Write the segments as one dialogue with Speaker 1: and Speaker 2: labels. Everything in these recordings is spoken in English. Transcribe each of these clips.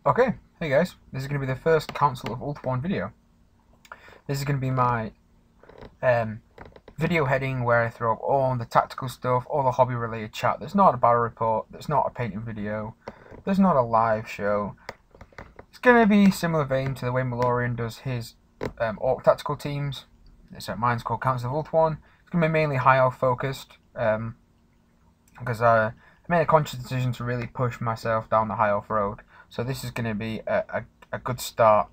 Speaker 1: Okay, hey guys, this is going to be the first Council of Ulthuan video. This is going to be my video heading where I throw up all the tactical stuff, all the hobby related chat. There's not a battle report, there's not a painting video, there's not a live show. It's going to be similar vein to the way Malorian does his orc tactical teams. So mine's called Council of Ulthuan. It's going to be mainly high elf focused because I made a conscious decision to really push myself down the high elf road. So this is going to be a good start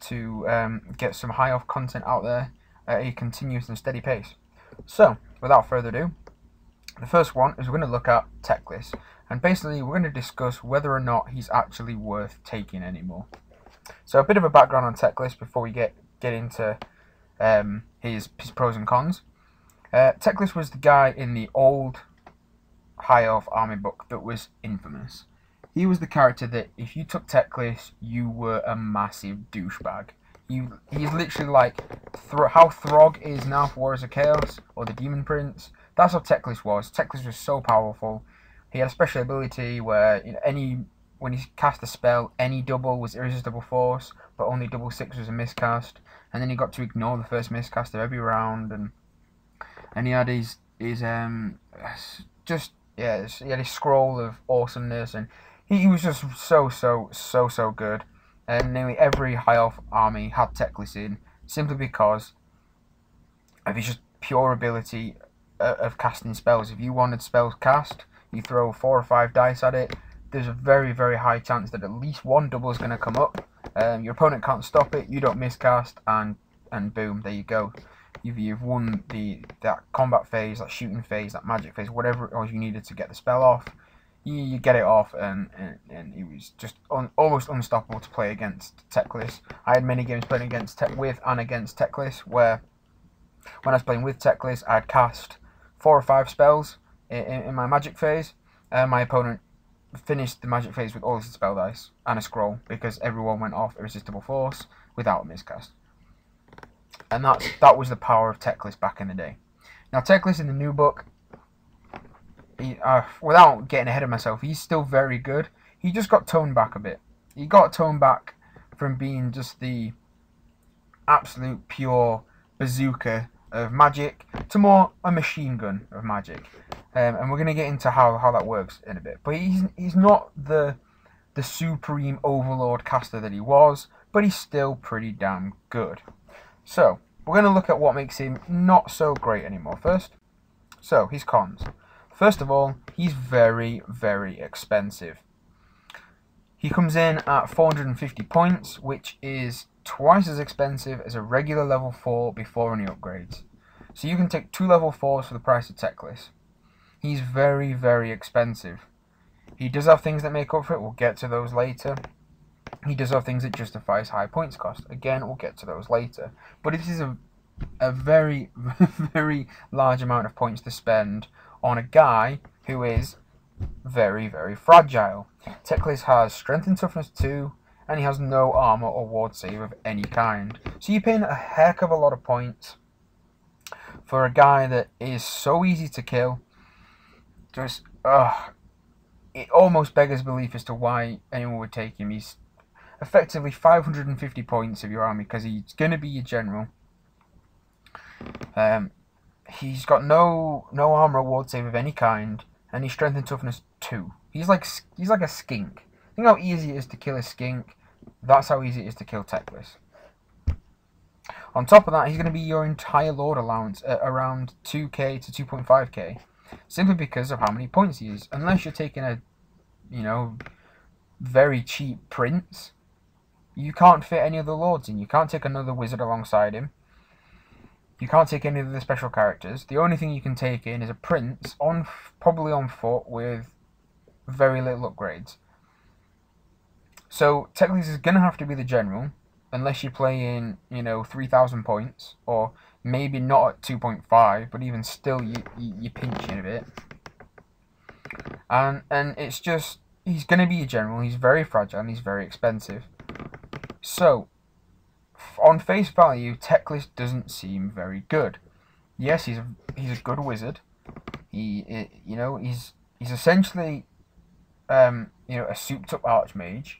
Speaker 1: to get some high elf content out there at a continuous and steady pace. So, without further ado, the first one is we're going to look at Teclis. And basically, we're going to discuss whether or not he's actually worth taking anymore. So, a bit of a background on Teclis before we get into his pros and cons. Teclis was the guy in the old High Elf army book that was infamous. He was the character that if you took Teclis, you were a massive douchebag. He's literally like how Throg is now for Warriors of Chaos or the Demon Prince. That's how Teclis was. Teclis was so powerful. He had a special ability where when he cast a spell, any double was irresistible force, but only double 6 was a miscast. And then he got to ignore the first miscast of every round, and he had his he had his scroll of awesomeness, and he was just so good. And nearly every high elf army had Teclis in, simply because of his just pure ability of casting spells. If you wanted spells cast, you throw 4 or 5 dice at it. There's a very high chance that at least one double is going to come up. Your opponent can't stop it. You don't miscast, and boom, there you go. You've won that combat phase, that shooting phase, that magic phase, whatever it was you needed to get the spell off. You get it off, and it was just almost unstoppable to play against Teclis. I had many games playing with and against Teclis, where when I was playing with Teclis, I'd cast 4 or 5 spells in my magic phase, and my opponent finished the magic phase with all his spell dice and a scroll, because everyone went off irresistible force without a miscast. And that was the power of Teclis back in the day. Now Teclis in the new book, without getting ahead of myself, he's still very good. He just got toned back a bit. He got toned back from being just the absolute pure bazooka of magic to more a machine gun of magic. And we're going to get into how that works in a bit. But he's not the supreme overlord caster that he was, but he's still pretty damn good. So, we're going to look at what makes him not so great anymore first. So, his cons. First of all, he's very expensive. He comes in at 450 points, which is twice as expensive as a regular level 4 before any upgrades. So you can take 2 level 4s for the price of Teclis. He's very expensive. He does have things that make up for it. We'll get to those later. He does have things that justify his high points cost. Again, we'll get to those later. But it is a very large amount of points to spend on a guy who is very fragile. Teclis has strength and toughness 2, and he has no armor or ward save of any kind. So you're paying a heck of a lot of points for a guy that is so easy to kill. Just it almost beggars belief as to why anyone would take him. He's effectively 550 points of your army because he's going to be your general. He's got no armor or ward save of any kind, and he's strength and toughness 2. He's like a skink. Think how easy it is to kill a skink. That's how easy it is to kill Teclis. On top of that, he's going to be your entire lord allowance at around 2k to 2.5k, simply because of how many points he is. Unless you're taking a very cheap prince, you can't fit any other lords in. You can't take another wizard alongside him. You can't take any of the special characters. The only thing you can take in is a prince, probably on foot, with very little upgrades. So Teclis is going to have to be the general, unless you play in 3,000 points, or maybe not at 2.5, but even still you're pinching a bit. And it's just, he's going to be a general. He's very fragile and he's very expensive. So, on face value, Teclis doesn't seem very good. Yes, he's a good wizard. He's essentially a souped up archmage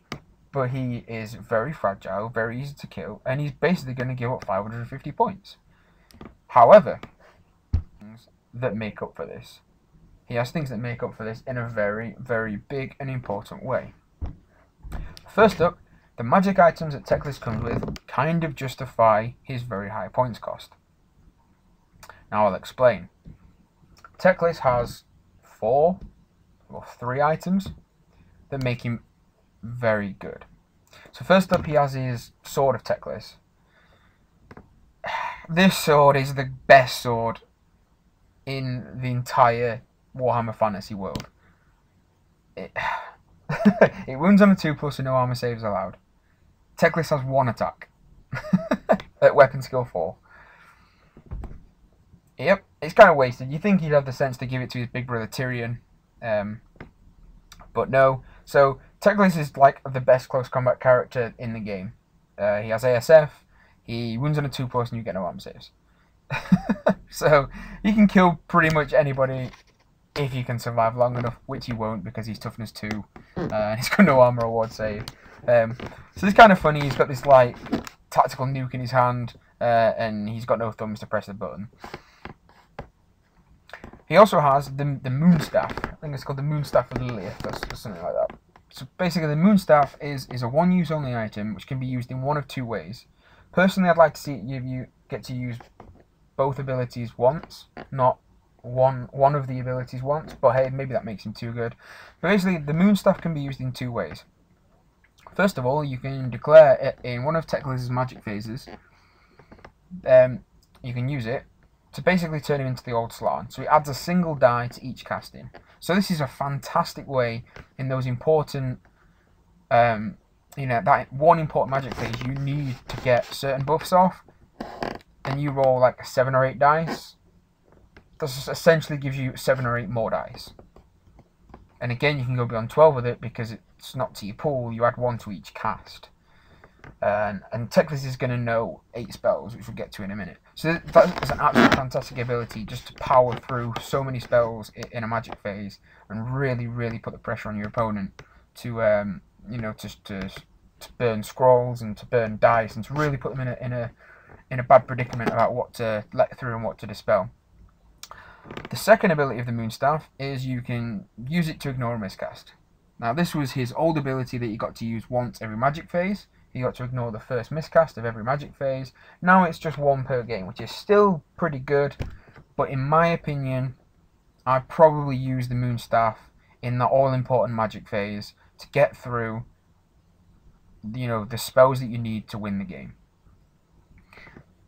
Speaker 1: but he is very fragile, very easy to kill, and he's basically going to give up 550 points. However, that make up for this. He has things that make up for this in a very, very big and important way. First up, the magic items that Teclis comes with kind of justify his very high points cost. Now I'll explain. Teclis has 3 items that make him very good. So first up, he has his Sword of Teclis. This sword is the best sword in the entire Warhammer Fantasy world. It wounds on a 2+ with no armor saves allowed. Teclis has 1 attack at weapon skill 4. Yep, it's kind of wasted. You think he'd have the sense to give it to his big brother Tyrion, but no. So Teclis is like the best close combat character in the game. He has ASF, he wounds on a 2+ and you get no armor saves. So you can kill pretty much anybody if you can survive long enough, which he won't because he's toughness 2 and he's got no armor or ward save. So it's kind of funny. He's got this like tactical nuke in his hand and he's got no thumbs to press the button. He also has the Moon Staff. I think it's called the Moon Staff of Lilith or something like that. So basically the Moon Staff is a one-use only item which can be used in one of 2 ways. Personally, I'd like to see it you get to use both abilities once, not one of the abilities once, but hey, maybe that makes him too good. But basically, the Moon Staff can be used in 2 ways. First of all, you can declare it in one of Teclis' magic phases. You can use it to basically turn him into the Ulthuan. So it adds a single die to each casting. So this is a fantastic way in those important, that one important magic phase you need to get certain buffs off. And you roll like 7 or 8 dice. That essentially gives you 7 or 8 more dice. And again, you can go beyond 12 with it because it's not to your pool. You add 1 to each cast. And Teclis is going to know 8 spells, which we'll get to in a minute. So that's an absolutely fantastic ability just to power through so many spells in a magic phase and really, really put the pressure on your opponent to burn scrolls and to burn dice and to really put them in a bad predicament about what to let through and what to dispel. The second ability of the Moon Staff is you can use it to ignore a miscast. Now this was his old ability that he got to use once every magic phase. He got to ignore the first miscast of every magic phase. Now it's just 1 per game, which is still pretty good, but in my opinion, I'd probably use the Moon Staff in the all-important magic phase to get through, the spells that you need to win the game.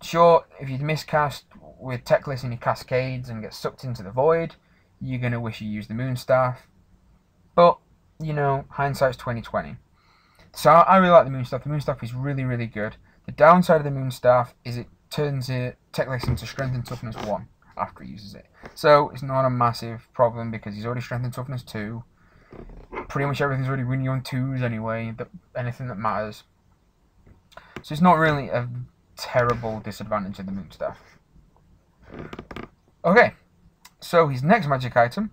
Speaker 1: Sure, if you miscast with Teclis and he cascades and get sucked into the void, you're going to wish you used the Moon Staff. But, hindsight's 20/20. So I really like the Moon Staff. The Moon Staff is really, really good. The downside of the Moon Staff is it turns Teclis into Strength and Toughness 1 after he uses it. So it's not a massive problem because he's already Strength and Toughness 2. Pretty much everything's already winning on 2s anyway, anything that matters. So it's not really a terrible disadvantage of the Moon Staff. Okay, so his next magic item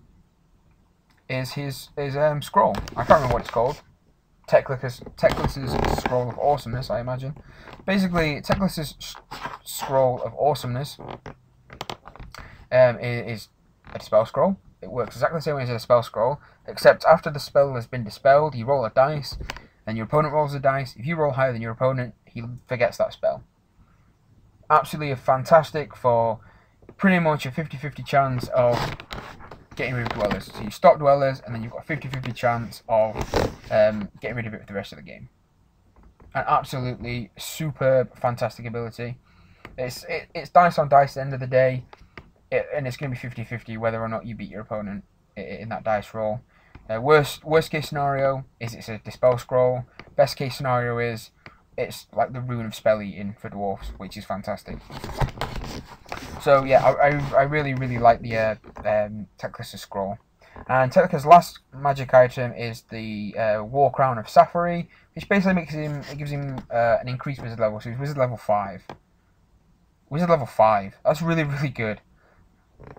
Speaker 1: is his scroll. I can't remember what it's called. Teclis' Scroll of Awesomeness, I imagine. Basically, Teclis' Scroll of Awesomeness is a dispel scroll. It works exactly the same way as a spell scroll, except after the spell has been dispelled, you roll a dice, then your opponent rolls a dice. If you roll higher than your opponent, he forgets that spell. Absolutely fantastic for pretty much a 50-50 chance of getting rid of dwellers. So you stop dwellers, and then you've got a 50-50 chance of getting rid of it for the rest of the game. An absolutely superb, fantastic ability. It's dice on dice at the end of the day, and it's going to be 50-50 whether or not you beat your opponent in that dice roll. Worst case scenario is it's a dispel scroll. Best case scenario is it's like the Rune of Spell Eating for dwarfs, which is fantastic. So yeah, I really, really like the Teclis' scroll. And Teclis' last magic item is the War Crown of Safari, which basically gives him an increased wizard level. So he's wizard level 5. Wizard level 5. That's really, really good.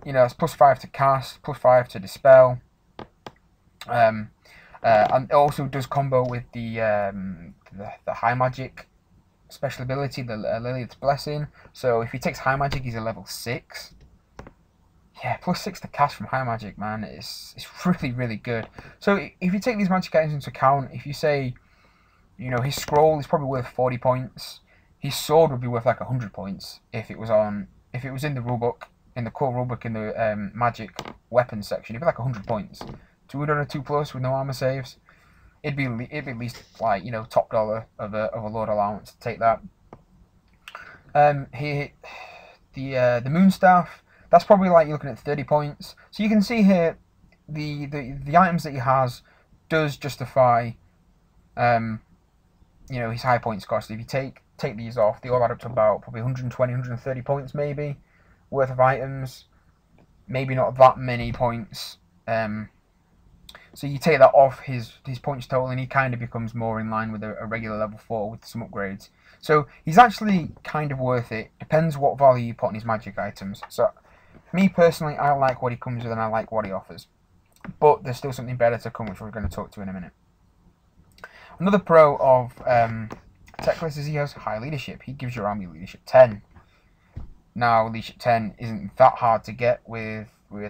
Speaker 1: It's +5 to cast, +5 to dispel. And it also does combo with the high magic special ability, the Lilith's Blessing. So if he takes high magic, he's a level 6. Yeah, +6 to cast from high magic, man. It's really, really good. So if you take these magic items into account, if you say, you know, his scroll is probably worth 40 points. His sword would be worth like 100 points if it was in the rulebook, in the core rulebook, in the magic weapons section. It'd be like 100 points. 200 or 2+ with no armor saves. It'd be at least like, you know, top dollar of a Lord allowance to take that. Here, the Moonstaff. That's probably like you're looking at 30 points. So you can see here the items that he has does justify you know, his high points cost. If you take these off, they all add up to about probably 120, 130 points maybe worth of items. Maybe not that many points. So you take that off his points total, and he kind of becomes more in line with a regular level 4 with some upgrades. So he's actually kind of worth it. Depends what value you put on his magic items. So me personally, I like what he comes with and I like what he offers. But there's still something better to come, which we're going to talk to in a minute. Another pro of Teclis is he has high leadership. He gives your army leadership 10. Now, leadership 10 isn't that hard to get with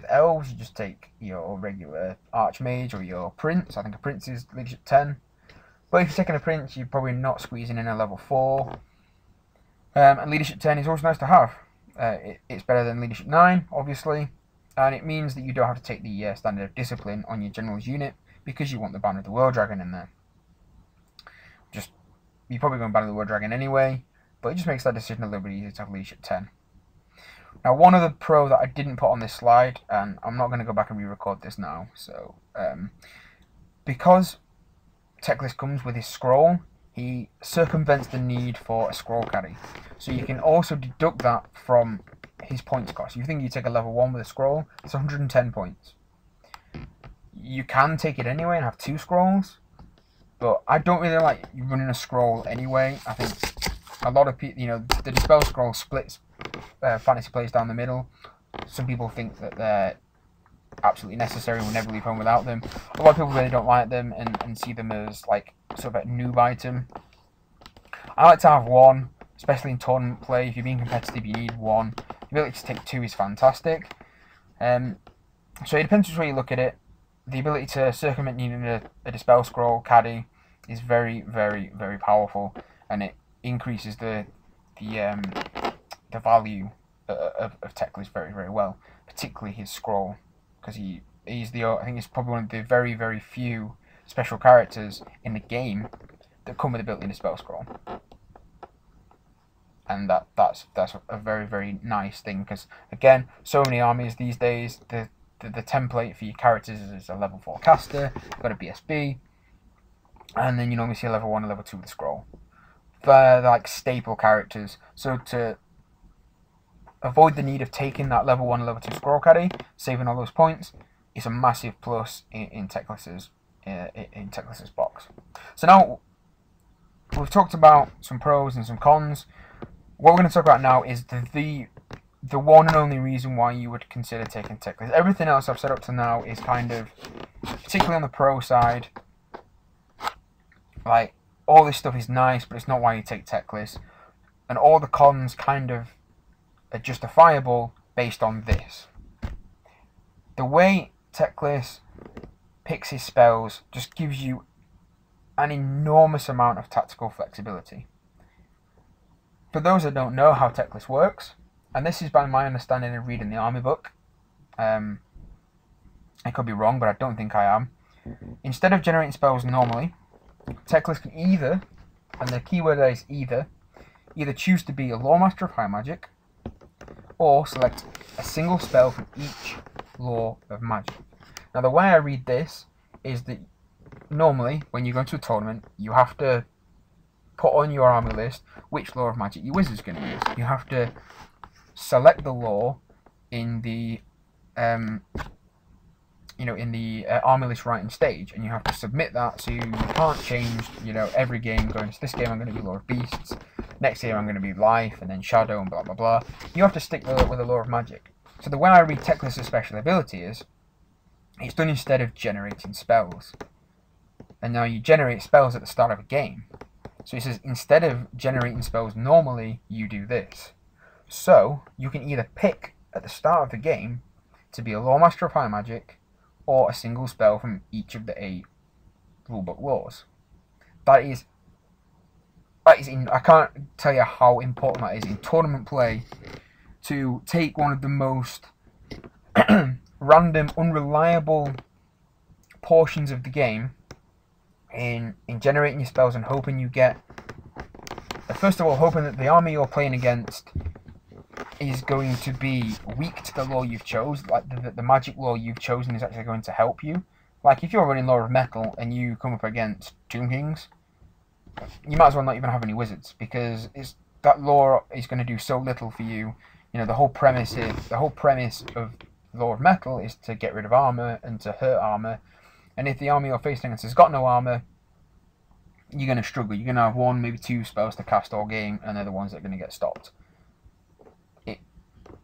Speaker 1: elves. You just take your regular archmage or your prince. I think a prince is leadership 10. But if you're taking a prince, you're probably not squeezing in a level 4. And leadership 10 is always nice to have. It's better than leadership 9, obviously. And it means that you don't have to take the standard of discipline on your general's unit because you want the banner of the World Dragon in there. You're probably going to banner the World Dragon anyway, but it just makes that decision a little bit easier to have leadership 10. Now, one other pro that I didn't put on this slide, and I'm not going to go back and re-record this now, so because Teclis comes with his scroll, he circumvents the need for a scroll caddy. So you can also deduct that from his points cost. You think you take a level 1 with a scroll, it's 110 points. You can take it anyway and have 2 scrolls, but I don't really like running a scroll anyway. I think a lot of people, you know, the Dispel scroll splits fantasy players down the middle. Some people think that they're absolutely necessary and will never leave home without them. A lot of people really don't like them and see them as like sort of a noob item. I like to have 1, especially in tournament play. If you're being competitive, you need 1. The ability to take 2 is fantastic. So it depends which way you look at it. The ability to circumvent needing a Dispel scroll caddy is very, very, very powerful, and it increases the value of Teclis very, very well, particularly his scroll, because he's I think he's probably one of the very, very few special characters in the game that come with a built-in Dispel scroll, and that's a very, very nice thing, because again, so many armies these days, the template for your characters is a level 4 caster, you've got a BSB, and then you normally see a level 1 and level 2 with the scroll. They're like staple characters, so to avoid the need of taking that level 1 and level 2 scroll caddy, saving all those points, is a massive plus in Teclis's box. So now, we've talked about some pros and some cons. What we're going to talk about now is the one and only reason why you would consider taking Teclis. Everything else I've set up to now is kind of, particularly on the pro side, like, all this stuff is nice, but it's not why you take Teclis. And all the cons kind of are justifiable based on this. The way Teclis picks his spells just gives you an enormous amount of tactical flexibility. For those that don't know how Teclis works, and this is by my understanding of reading the army book, I could be wrong, but I don't think I am. Instead of generating spells normally, Teclis can either, and the keyword there is either choose to be a loremaster of high magic, or select a single spell from each lore of magic. Now the way I read this is that normally when you go into a tournament, you have to put on your army list which lore of magic your wizard's going to use. You have to select the lore in the army list writing stage, and you have to submit that, so you can't change, every game going, so this game I'm going to be Lore of Beasts, next game I'm going to be Life, and then Shadow, and blah blah blah. You have to stick with the Lore of Magic. So the way I read Teclis' special ability is, it's done instead of generating spells. and now you generate spells at the start of a game. So it says instead of generating spells normally, you do this. So you can either pick at the start of the game to be a Loremaster of High Magic, or a single spell from each of the 8 rulebook laws. That is I can't tell you how important that is in tournament play, to take one of the most random, unreliable portions of the game in generating your spells and hoping you get, first of all, hoping that the army you're playing against is going to be weak to the law you've chosen, like the magic law you've chosen is actually going to help you. Like if you're running Law of Metal and you come up against Tomb Kings, you might as well not even have any wizards, because that law is going to do so little for you. You know, the whole premise of Law of Metal is to get rid of armor and to hurt armor. And if the army you're facing against has got no armor, you're going to struggle. You're going to have 1, maybe 2 spells to cast all game, and they're the ones that are going to get stopped.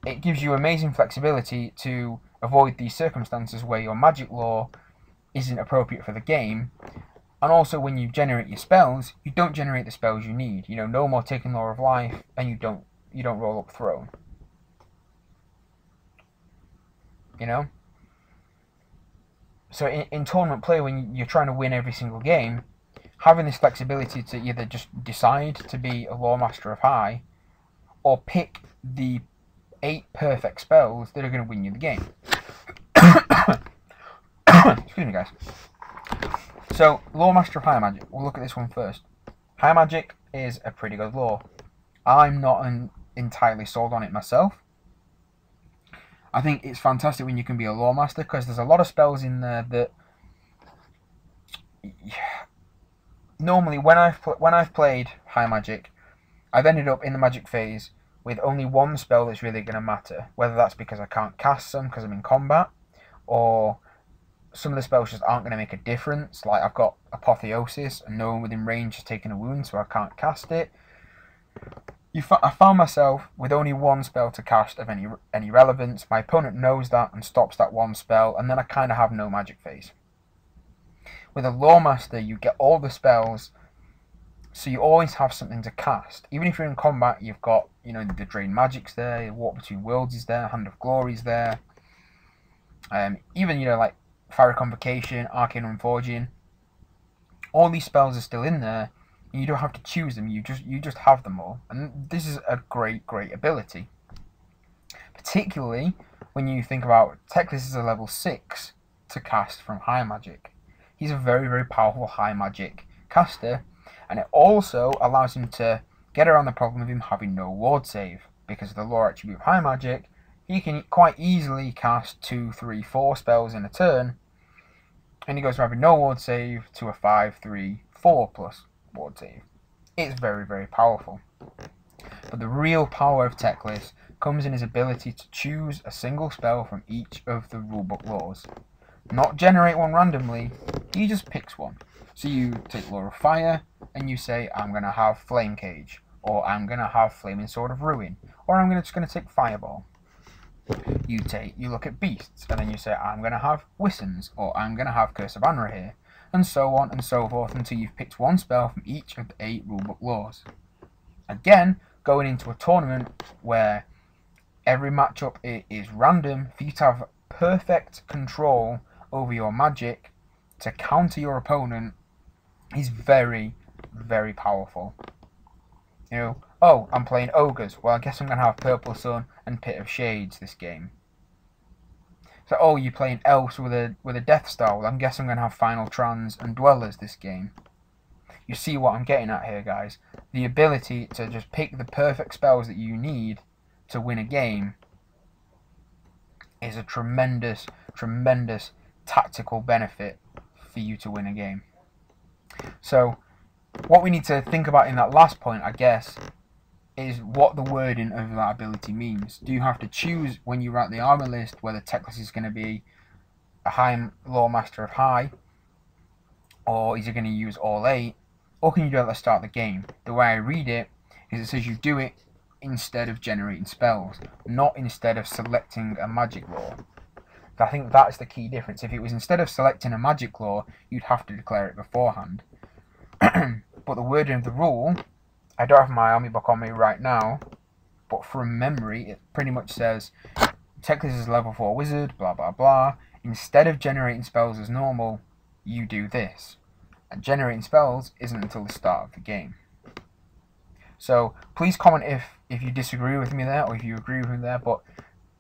Speaker 1: It gives you amazing flexibility to avoid these circumstances where your magic law isn't appropriate for the game. And also, when you generate your spells, you don't generate the spells you need. You know, no more taking Law of Life, and you don't roll up Throne. You know? So in tournament play, when you're trying to win every single game, having this flexibility to either just decide to be a Loremaster of High, or pick the 8 perfect spells that are going to win you the game. Excuse me, guys. So, Loremaster of High Magic. We'll look at this one first. High Magic is a pretty good law. I'm not entirely sold on it myself. I think it's fantastic when you can be a Loremaster, because there's a lot of spells in there that normally when I've played High Magic, I've ended up in the Magic phase with only one spell that's really going to matter. Whether that's because I can't cast some because I'm in combat, or some of the spells just aren't going to make a difference. Like I've got Apotheosis and no one within range has taken a wound, so I can't cast it. I found myself with only one spell to cast of any relevance. My opponent knows that and stops that one spell, and then I kind of have no Magic phase. With a Loremaster, you get all the spells, so you always have something to cast. Even if you're in combat, you've got, you know, the Drain Magic's there, Walk Between Worlds is there, Hand of Glory's there. Even, you know, like Fiery Convocation, Arcane Unforging. All these spells are still in there. You don't have to choose them, you just have them all. And this is a great ability. Particularly when you think about Teclis is a level 6 to cast from High Magic. He's a very powerful High Magic caster, and it also allows him to get around the problem of him having no ward save. Because of the lore attribute of High Magic, he can quite easily cast 2, 3, 4 spells in a turn, and he goes from having no ward save to a 5, 3, 4 plus ward save. It's very powerful. But the real power of Teclis comes in his ability to choose a single spell from each of the rulebook laws. Not generate one randomly, he just picks one. So you take Law of Fire and you say, I'm going to have Flame Cage, or I'm going to have Flaming Sword of Ruin, or I'm just going to take Fireball. You look at Beasts and then you say, I'm going to have Wissons, or I'm going to have Curse of Anrahir, and so on and so forth until you've picked one spell from each of the 8 rulebook laws. Again, going into a tournament where every matchup is random, for you to have perfect control over your magic to counter your opponent is very powerful. You know, oh, I'm playing Ogres, well I guess I'm going to have Purple Sun and Pit of Shades this game. So, oh, you're playing Elves with a Death Star, well I guess I'm going to have Final Trans and Dwellers this game. You see what I'm getting at here, guys. The ability to just pick the perfect spells that you need to win a game is a tremendous tactical benefit for you to win a game. So, what we need to think about in that last point, I guess, is what the wording of that ability means. Do you have to choose when you write the armor list whether Teclis is going to be a High Loremaster of High, or is it going to use all 8, or can you do it at the start of the game? The way I read it is it says you do it instead of generating spells, not instead of selecting a magic law. I think that's the key difference. If it was instead of selecting a magic lore, you'd have to declare it beforehand. But the wording of the rule, I don't have my army book on me right now, but from memory, it pretty much says, Teclis is a level 4 wizard, blah blah blah. Instead of generating spells as normal, you do this. And generating spells isn't until the start of the game. So please comment if you disagree with me there, or if you agree with me there, but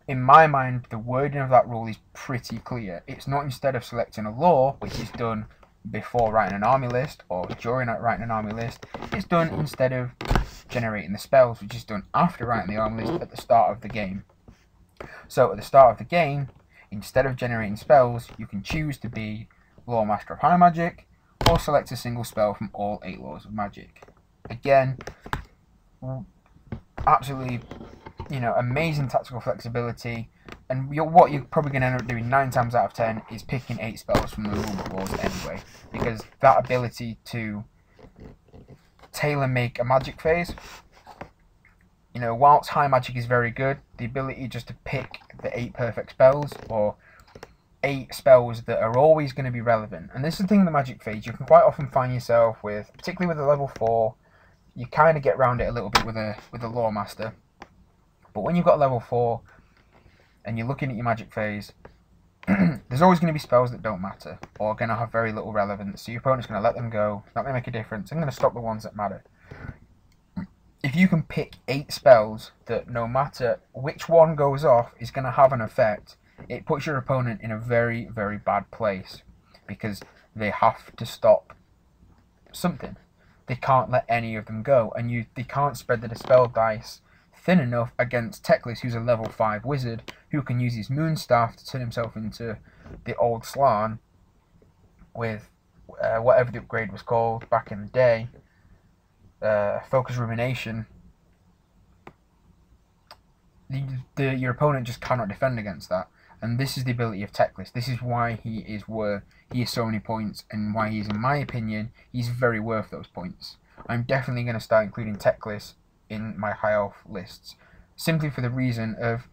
Speaker 1: in my mind, the wording of that rule is pretty clear. It's not instead of selecting a lore, which is done before writing an army list, or during writing an army list. It's done instead of generating the spells, which is done after writing the army list at the start of the game. So at the start of the game, instead of generating spells, you can choose to be Loremaster of High Magic, or select a single spell from all 8 laws of magic. Again, absolutely, amazing tactical flexibility, and what you're probably going to end up doing 9 times out of 10 is picking 8 spells from the rulebook laws anyway, because that ability to tailor make a magic phase, whilst high magic is very good, the ability just to pick the 8 perfect spells, or 8 spells that are always going to be relevant. And this is the thing in the magic phase, you can quite often find yourself with, particularly with a level 4, you kind of get around it a little bit with a loremaster. But when you've got a level 4 and you're looking at your magic phase, there's always going to be spells that don't matter, or are going to have very little relevance. So your opponent's going to let them go, it's not going to make a difference, I'm going to stop the ones that matter. If you can pick 8 spells that no matter which one goes off is going to have an effect, it puts your opponent in a very, very bad place, because they have to stop something. They can't let any of them go, and they can't spread the dispel dice thin enough against Teclis, who's a level 5 wizard, who can use his Moonstaff to turn himself into the Ulthuan with whatever the upgrade was called back in the day, Focus Rumination. Your opponent just cannot defend against that, and this is the ability of Teclis. This is why he is worth so many points, and why he's, in my opinion, he's very worth those points. I'm definitely going to start including Teclis in my high elf lists, simply for the reason of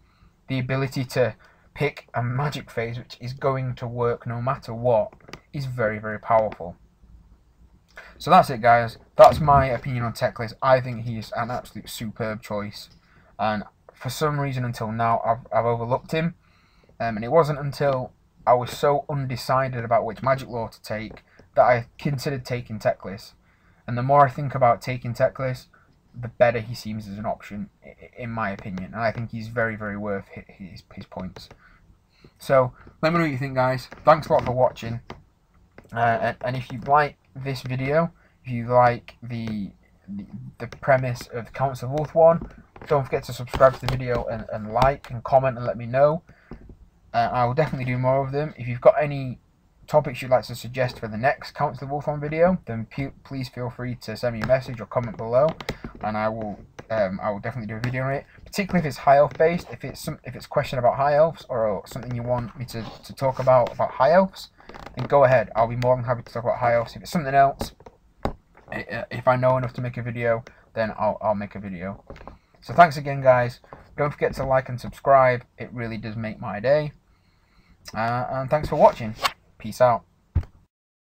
Speaker 1: the ability to pick a magic phase which is going to work no matter what is very, very powerful. So that's it, guys. That's my opinion on Teclis. I think he's an absolute superb choice, and for some reason until now I've overlooked him, and it wasn't until I was so undecided about which magic lore to take that I considered taking Teclis. And the more I think about taking Teclis, the better he seems as an option, in my opinion. And I think he's very, very worth his points. So, let me know what you think, guys. Thanks a lot for watching. And if you like this video, if you like the premise of the Council of Ulthuan, don't forget to subscribe to the video and like and comment and let me know. I will definitely do more of them. If you've got any topics you'd like to suggest for the next Council of Ulthuan video, then please feel free to send me a message or comment below, and I will definitely do a video on it. Particularly if it's high elf based, if it's a question about high elves, or something you want me to talk about high elves, then go ahead. I'll be more than happy to talk about high elves. If it's something else, if I know enough to make a video, then I'll make a video. So thanks again, guys. Don't forget to like and subscribe. It really does make my day. And thanks for watching. Peace out.